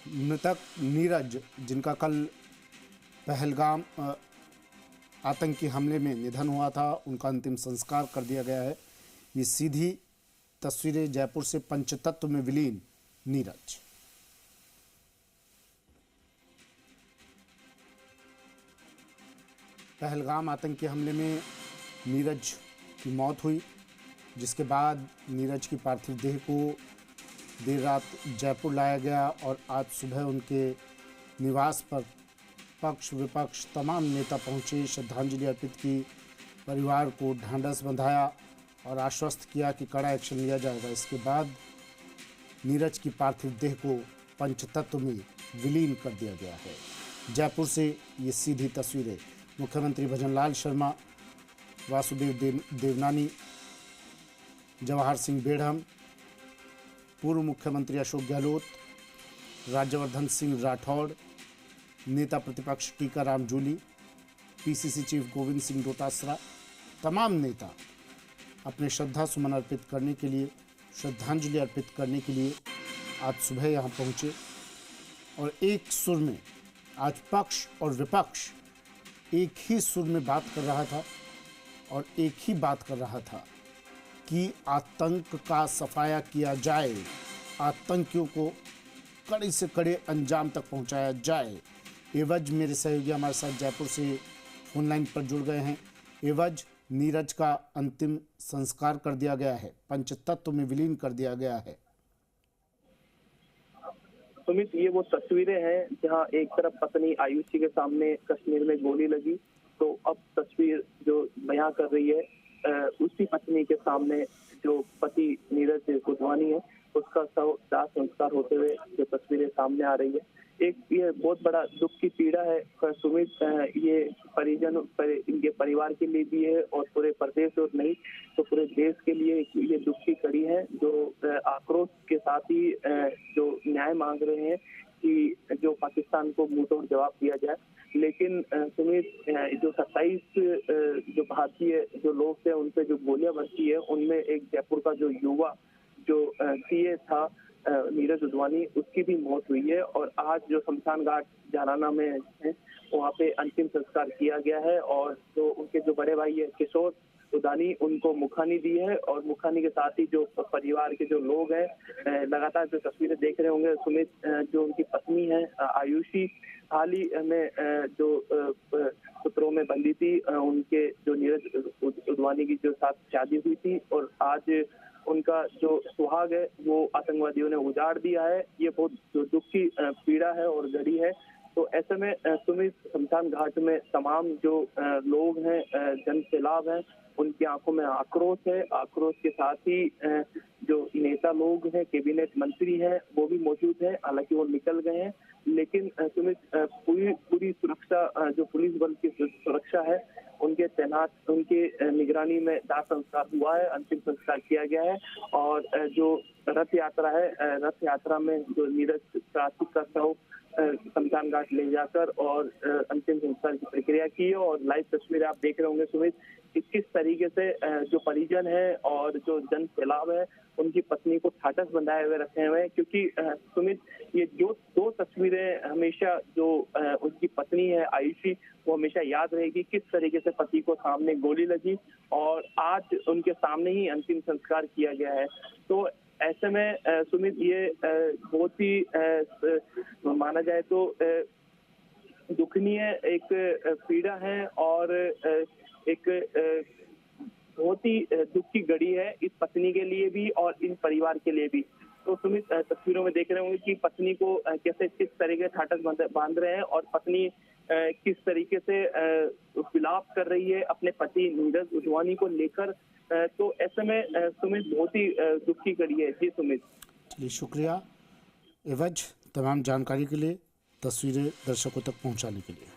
मृतक नीरज, जिनका कल पहलगाम आतंकी हमले में निधन हुआ था, उनका अंतिम संस्कार कर दिया गया है। ये सीधी तस्वीरें जयपुर से पंचतत्व में विलीन नीरज। पहलगाम आतंकी हमले में नीरज की मौत हुई, जिसके बाद नीरज की पार्थिव देह को देर रात जयपुर लाया गया और आज सुबह उनके निवास पर पक्ष विपक्ष तमाम नेता पहुंचे, श्रद्धांजलि अर्पित की, परिवार को ढांढस बंधाया और आश्वस्त किया कि कड़ा एक्शन लिया जाएगा। इसके बाद नीरज की पार्थिव देह को पंचतत्व में विलीन कर दिया गया है। जयपुर से ये सीधी तस्वीरें। मुख्यमंत्री भजनलाल शर्मा, वासुदेव देवनानी, जवाहर सिंह बेढ़म, पूर्व मुख्यमंत्री अशोक गहलोत, राज्यवर्धन सिंह राठौड़, नेता प्रतिपक्ष टीकाराम जूली, पीसीसी चीफ गोविंद सिंह डोटासरा, तमाम नेता अपने श्रद्धा सुमन अर्पित करने के लिए, श्रद्धांजलि अर्पित करने के लिए आज सुबह यहाँ पहुँचे और एक सुर में आज पक्ष और विपक्ष एक ही सुर में बात कर रहा था और एक ही बात कर रहा था कि आतंक का सफाया किया जाए, आतंकियों को कड़े से कड़े अंजाम तक पहुंचाया जाए। एवज मेरे सहयोगी हमारे साथ जयपुर से फोन लाइन पर जुड़ गए हैं। एवज, नीरज का अंतिम संस्कार कर दिया गया है, पंचतत्व में विलीन कर दिया गया है। सुमित, ये वो तस्वीरें हैं जहां एक तरफ पत्नी आयुषी के सामने कश्मीर में गोली लगी, तो अब तस्वीर जो बयां कर रही है उसी पत्नी के सामने जो पति नीरज उद्वानी है उसका दाह संस्कार होते हुए जो तस्वीरें सामने आ रही है। एक ये बहुत बड़ा दुख की पीड़ा है सुमित, ये परिजन इनके परिवार के लिए भी है और पूरे प्रदेश और नहीं तो पूरे देश के लिए ये दुख की कड़ी है, जो आक्रोश के साथ ही जो न्याय मांग रहे हैं कि जो पाकिस्तान को मुंहतोड़ जवाब दिया जाए। लेकिन सुमित, जो 27 जो भारतीय जो लोग थे उन पे जो गोलियां बरसी है, उनमें एक जयपुर का जो युवा जो सीए था नीरज उद्वानी, उसकी भी मौत हुई है और आज जो शमशान घाट जाराना में है वहाँ पे अंतिम संस्कार किया गया है और जो उनके जो बड़े भाई है किशोर उदानी, उनको मुखानी दी है और मुखानी के साथ ही जो परिवार के जो लोग हैं लगातार जो तस्वीरें देख रहे होंगे सुमित, जो उनकी पत्नी है आयुषी हाल ही में जो सूत्रों में बंदी थी, उनके जो नीरज उद्वानी की जो साथ शादी हुई थी और आज उनका जो सुहाग है वो आतंकवादियों ने उजाड़ दिया है। ये बहुत दुख की पीड़ा है और घड़ी है। तो ऐसे में सुमित, शमशान घाट में तमाम जो लोग हैं, जन सैलाब हैं, उनकी आंखों में आक्रोश है। आक्रोश के साथ ही जो नेता लोग हैं, कैबिनेट मंत्री हैं, वो भी मौजूद हैं, हालांकि वो निकल गए हैं। लेकिन सुमित, पूरी सुरक्षा जो पुलिस बल की सुरक्षा है उनके तैनात उनके निगरानी में दाह संस्कार हुआ है, अंतिम संस्कार किया गया है और जो रथ यात्रा है, रथ यात्रा में जो नीरज कार्तिक का शव शमशान घाट ले जाकर और अंतिम संस्कार की प्रक्रिया की है और लाइव तस्वीरें आप देख रहे होंगे सुमित, किस तरीके से जो परिजन है और जो जन सैलाब है उनकी पत्नी को ठाटस बंधाए हुए रखे हुए हैं। क्योंकि सुमित, ये जो दो तस्वीरें हमेशा जो उनकी पत्नी है आयुषी, वो हमेशा याद रहेगी किस तरीके से पति को सामने गोली लगी और आज उनके सामने ही अंतिम संस्कार किया गया है। तो ऐसे में सुमित, ये बहुत ही माना जाए तो दुखनीय एक पीड़ा है और एक बहुत ही दुख की घड़ी है इस पत्नी के लिए भी और इन परिवार के लिए भी। तो सुमित, तस्वीरों में देख रहे होंगे कि पत्नी को कैसे किस तरीके ठाटस बांध रहे हैं और पत्नी किस तरीके से विलाप कर रही है अपने पति नीरज उद्वानी को लेकर। तो ऐसे में सुमित, बहुत ही दुख की घड़ी है। जी सुमित। चलिए, शुक्रिया एवज तमाम जानकारी के लिए, तस्वीरें दर्शकों तक पहुंचाने के लिए।